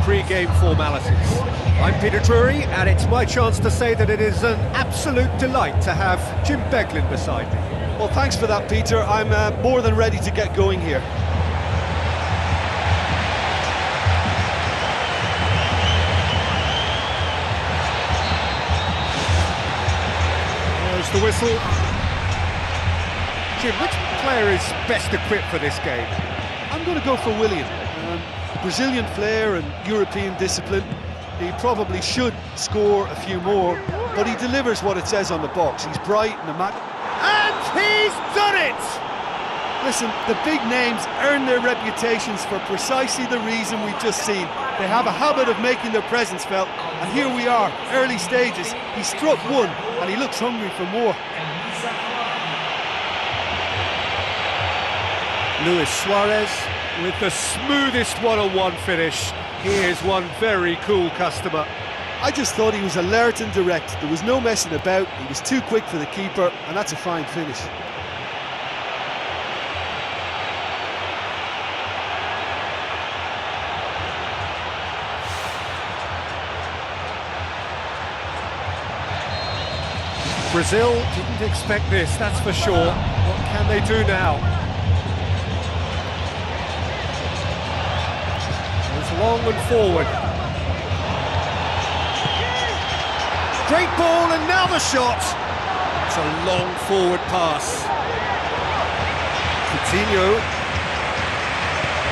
pre-game formalities. I'm Peter Drury, and it's my chance to say that it is an absolute delight to have Jim Beglin beside me. Well, thanks for that, Peter. I'm more than ready to get going here. There's the whistle. Jim, which player is best equipped for this game? I'm going to go for Willian. Brazilian flair and European discipline. He probably should score a few more, but he delivers what it says on the box. He's bright and and he's done it! Listen, the big names earn their reputations for precisely the reason we've just seen. They have a habit of making their presence felt, and here we are, early stages. He struck one, and he looks hungry for more. Luis Suarez with the smoothest one-on-one finish. He is one very cool customer. I just thought he was alert and direct. There was no messing about. He was too quick for the keeper, and that's a fine finish. Brazil didn't expect this, that's for sure. What can they do now? Goes long and forward. Great ball, and now the shot. It's a long forward pass. Coutinho.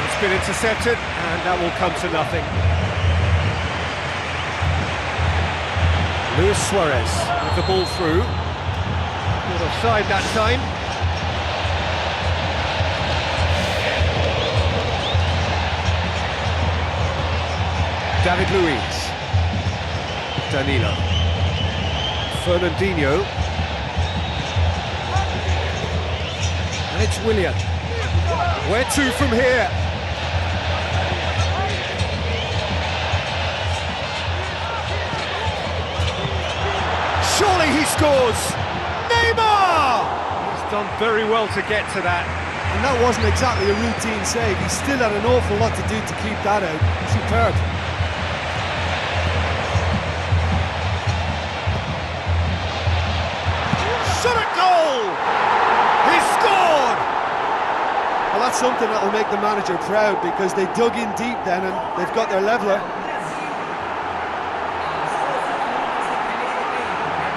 It's been intercepted, and that will come to nothing. Luis Suarez with the ball through. Not offside that time. David Luiz. Danilo. Fernandinho. And it's Willian. Where to from here? Surely he scores! Neymar! He's done very well to get to that. And that wasn't exactly a routine save. He still had an awful lot to do to keep that out. Superb. Shot at goal! He scored! Well, that's something that will make the manager proud, because they dug in deep then and they've got their leveller.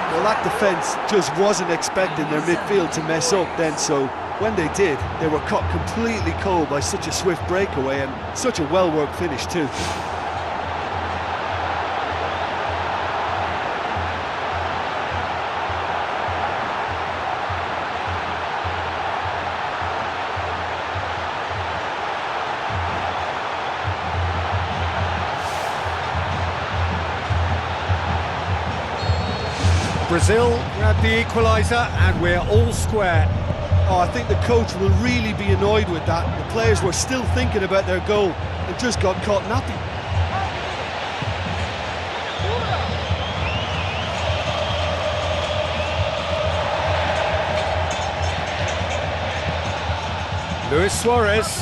Well, that defence just wasn't expecting their midfield to mess up then, so when they did, they were caught completely cold by such a swift breakaway and such a well-worked finish too. Brazil grabbed the equaliser, and we're all square. Oh, I think the coach will really be annoyed with that. The players were still thinking about their goal and just got caught napping. Luis Suarez,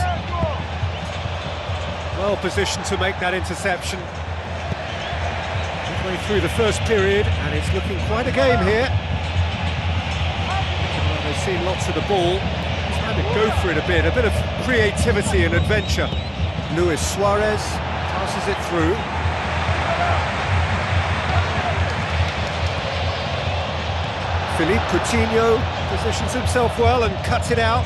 well positioned to make that interception. Midway through the first period, and it's looking quite a game here. Well, they've seen lots of the ball. Just had to go for it a bit of creativity and adventure. Luis Suarez passes it through. Philippe Coutinho positions himself well and cuts it out.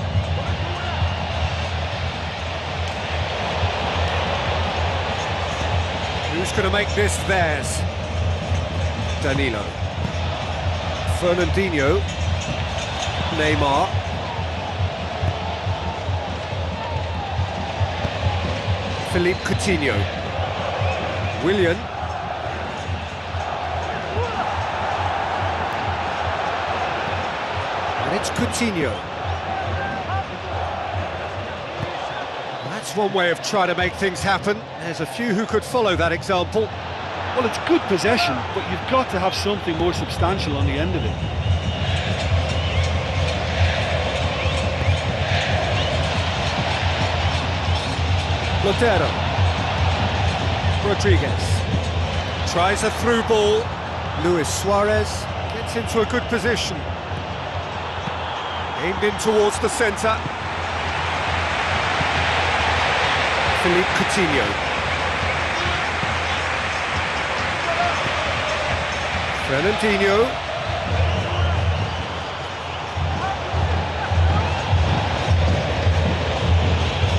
Who's going to make this theirs? Danilo. Fernandinho. Neymar. Philippe Coutinho. Willian. And it's Coutinho. That's one way of trying to make things happen. There's a few who could follow that example. Well, it's good possession, but you've got to have something more substantial on the end of it. Lotero. Rodriguez tries a through ball. Luis Suarez gets into a good position. Aimed in towards the centre. Philippe Coutinho. Fernandinho.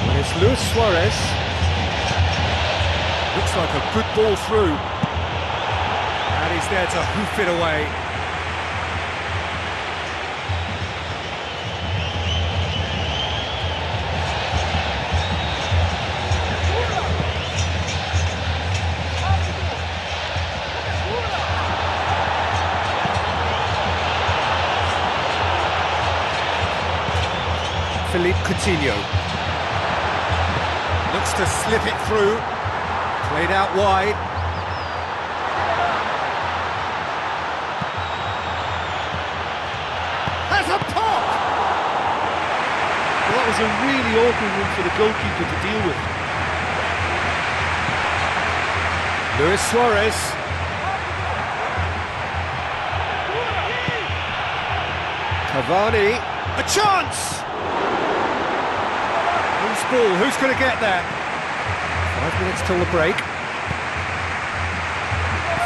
And it's Luis Suarez. Looks like a good ball through. And he's there to hoof it away. Philippe Coutinho looks to slip it through, played out wide. Has a pop! Well, that was a really awkward one for the goalkeeper to deal with. Luis Suarez. Cavani, a chance! Loose ball, who's going to get that? 5 minutes till the break.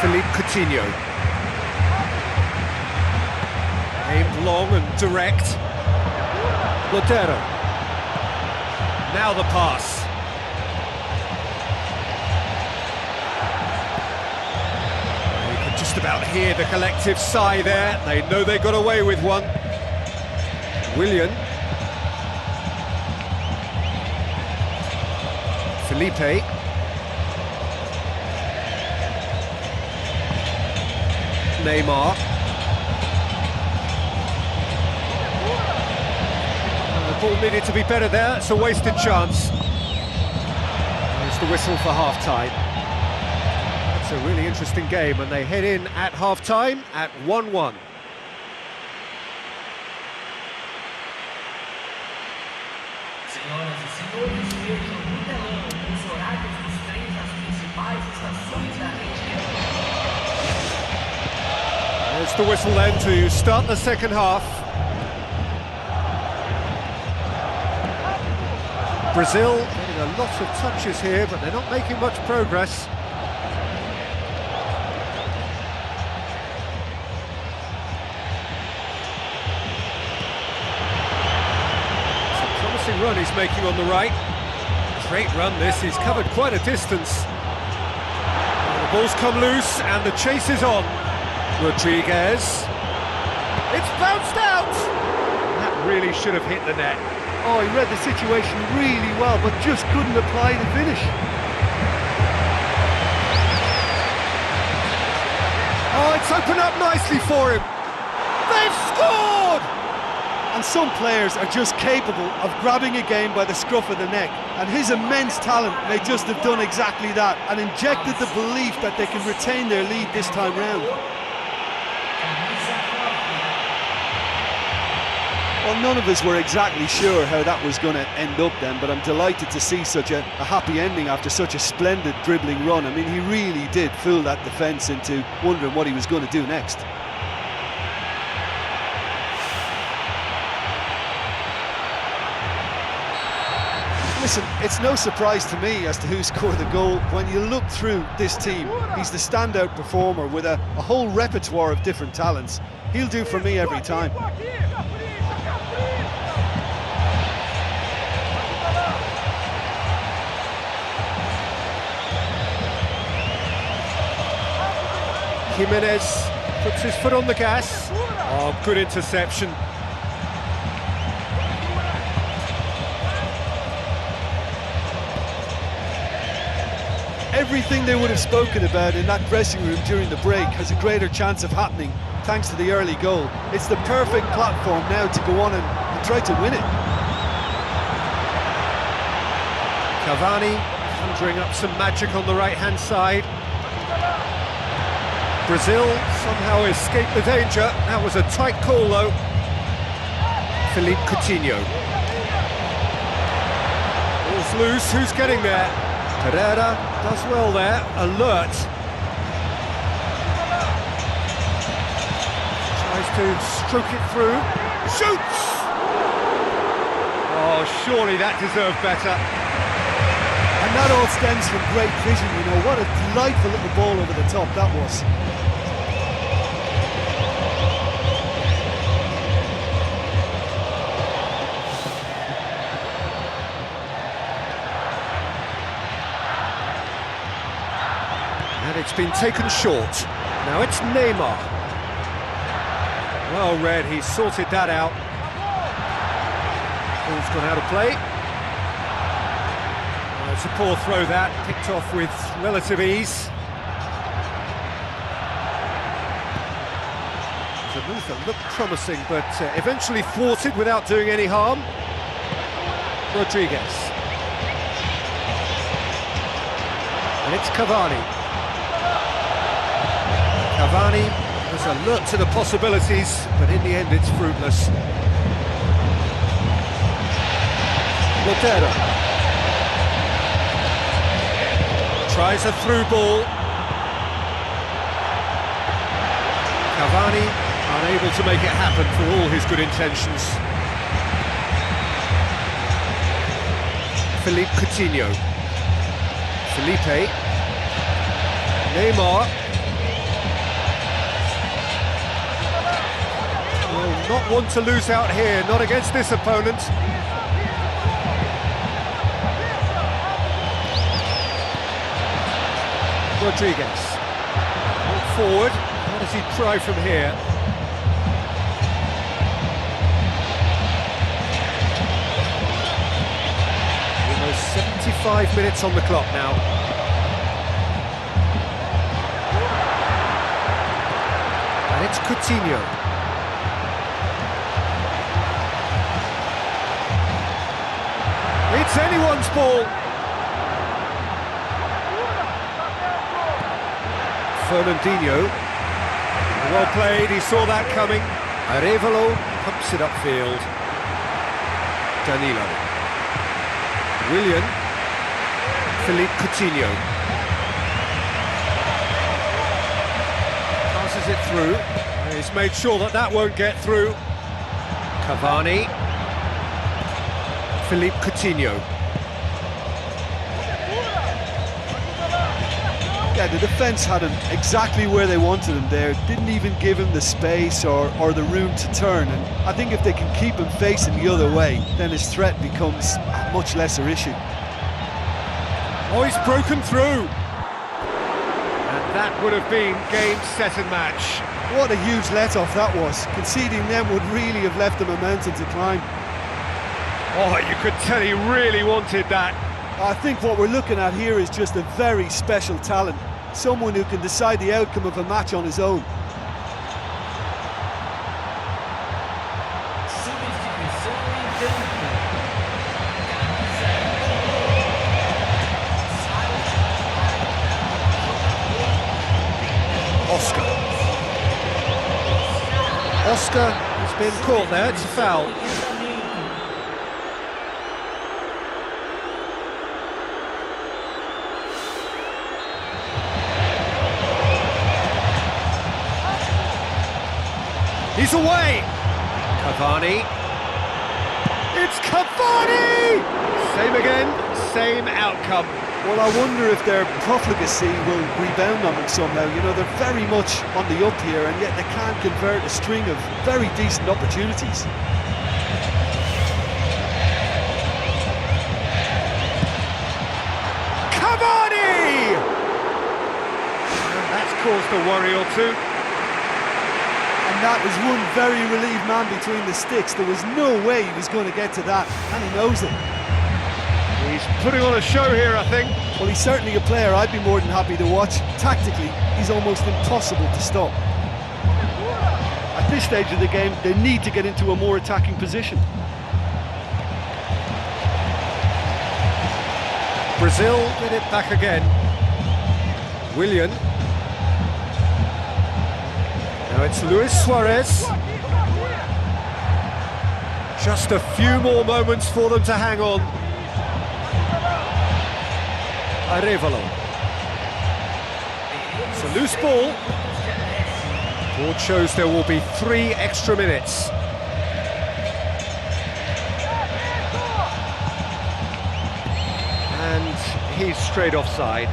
Philippe Coutinho. Aimed long and direct. Lotero. Now the pass. You can just about hear the collective sigh there. They know they got away with one. Willian. Felipe. Neymar. The ball needed to be better there, it's a wasted chance. There's the whistle for half-time. That's a really interesting game, and they head in at half-time at 1-1. Senhoras e senhores, vejam no telão os horários dos trens das principais estações da região. There's the whistle then to start the second half. Brazil getting a lot of touches here, but they're not making much progress. Run he's making on the right. Great run this, he's covered quite a distance. The ball's come loose and the chase is on. Rodriguez. It's bounced out! That really should have hit the net. Oh, he read the situation really well, but just couldn't apply the finish. Oh, it's opened up nicely for him. They've scored! And some players are just capable of grabbing a game by the scruff of the neck, and his immense talent may just have done exactly that and injected the belief that they can retain their lead this time round. Well, none of us were exactly sure how that was going to end up then, but I'm delighted to see such a happy ending after such a splendid dribbling run. I mean, he really did fool that defence into wondering what he was going to do next. Listen, it's no surprise to me as to who scored the goal. When you look through this team, he's the standout performer with a whole repertoire of different talents. He'll do for me every time. Jimenez puts his foot on the gas. Oh, good interception. Everything they would have spoken about in that dressing room during the break has a greater chance of happening thanks to the early goal. It's the perfect platform now to go on and try to win it. Cavani conjuring up some magic on the right-hand side. Brazil somehow escaped the danger. That was a tight call though. Philippe Coutinho. Ball's loose, who's getting there? Pereira does well there, alert. Tries to stroke it through, shoots! Oh, surely that deserved better. And that all stems from great vision, you know. What a delightful little ball over the top that was. And it's been taken short. Now it's Neymar. Well read, he sorted that out. Ball's gone out of play. Oh, it's a poor throw that, picked off with relative ease. The move that looked promising, but eventually thwarted without doing any harm. Rodriguez. And it's Cavani. Cavani was alert to the possibilities, but in the end it's fruitless. Montero tries a through ball. Cavani unable to make it happen for all his good intentions. Philippe Coutinho. Felipe. Neymar. Well, not one to lose out here, not against this opponent. Rodriguez. Walk forward. How does he try from here? Almost 75 minutes on the clock now. And it's Coutinho. It's anyone's ball. Fernandinho, well played, he saw that coming. Arevalo pumps it upfield. Danilo. Willian. Philippe Coutinho. Passes it through. He's made sure that that won't get through. Cavani. Philippe Coutinho. Yeah, the defence had him exactly where they wanted him there. Didn't even give him the space or the room to turn. And I think if they can keep him facing the other way, then his threat becomes a much lesser issue. Oh, he's broken through. And that would have been game, set and match. What a huge let-off that was. Conceding them would really have left them a mountain to climb. Oh, you could tell he really wanted that. I think what we're looking at here is just a very special talent. Someone who can decide the outcome of a match on his own. Oscar has been caught there, it's a foul. He's away! Cavani. It's Cavani! Same again, same outcome. Well, I wonder if their profligacy will rebound on them somehow. You know, they're very much on the up here, and yet they can't convert a string of very decent opportunities. Cavani! And that's caused a worry or two. And that was one very relieved man between the sticks. There was no way he was going to get to that, and he knows it. He's putting on a show here, I think. Well, he's certainly a player I'd be more than happy to watch. Tactically, he's almost impossible to stop. At this stage of the game, they need to get into a more attacking position. Brazil get it back again. Willian. Now it's Luis Suarez. Just a few more moments for them to hang on. Arevalo. It's a loose ball. Board shows there will be 3 extra minutes. And he's straight offside.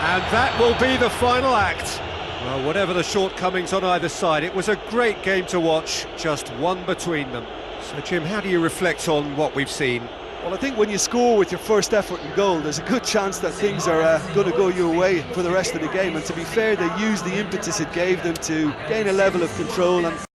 And that will be the final act. Well, whatever the shortcomings on either side, it was a great game to watch, just one between them. So, Jim, how do you reflect on what we've seen? Well, I think when you score with your first effort and goal, there's a good chance that things are going to go your way for the rest of the game. And to be fair, they used the impetus it gave them to gain a level of control and